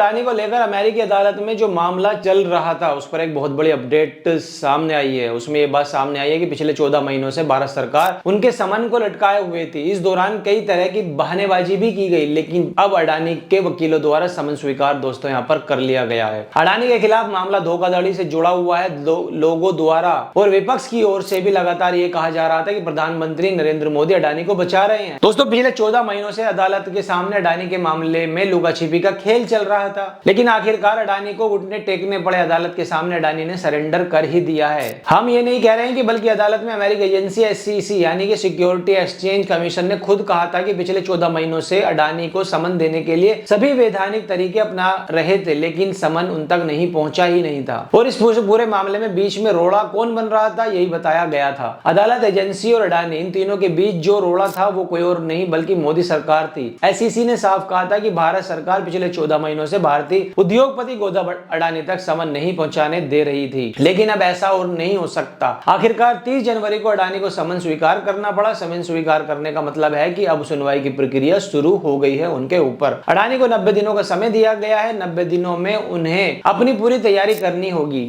अडानी को लेकर अमेरिकी अदालत में जो मामला चल रहा था उस पर एक बहुत बड़ी अपडेट सामने आई है। उसमें ये बात सामने आई है कि पिछले 14 महीनों से भारत सरकार उनके समन को लटकाए हुए थी। इस दौरान कई तरह की बहानेबाजी भी की गई, लेकिन अब अडानी के वकीलों द्वारा समन स्वीकार दोस्तों यहाँ पर कर लिया गया है। अडानी के खिलाफ मामला धोखाधड़ी से जुड़ा हुआ है। लोगों द्वारा और विपक्ष की ओर से भी लगातार ये कहा जा रहा था कि प्रधानमंत्री नरेंद्र मोदी अडानी को बचा रहे हैं। दोस्तों पिछले 14 महीनों से अदालत के सामने अडानी के मामले में लुका छिपी का खेल चल रहा था, लेकिन आखिरकार अडानी को घुटने टेकने पड़े। अदालत के सामने अडानी ने सरेंडर कर ही दिया है। हम ये नहीं कह रहे हैं कि बल्कि अदालत में अमेरिकी एजेंसी SEC यानी कि सिक्योरिटी एक्सचेंज कमीशन ने खुद कहा था कि पिछले 14 महीनों से अडानी को समन देने के लिए सभी वैधानिक तरीके अपना रहे थे, लेकिन समन उन तक नहीं पहुंचा ही नहीं था। और इस पूरे मामले में बीच में रोड़ा कौन बन रहा था, यही बताया गया था। अदालत, एजेंसी और अडानी, इन तीनों के बीच जो रोड़ा था वो कोई और नहीं बल्कि मोदी सरकार थी। SEC ने साफ कहा था कि भारत सरकार पिछले 14 महीनों से भारतीय उद्योगपति गौतम अडानी तक समन नहीं पहुंचाने दे रही थी, लेकिन अब ऐसा और नहीं हो सकता। आखिरकार 30 जनवरी को अडानी को समन स्वीकार करना पड़ा। समन स्वीकार करने का मतलब है कि अब सुनवाई की प्रक्रिया शुरू हो गई है उनके ऊपर। अडानी को 90 दिनों का समय दिया गया है। 90 दिनों में उन्हें अपनी पूरी तैयारी करनी होगी।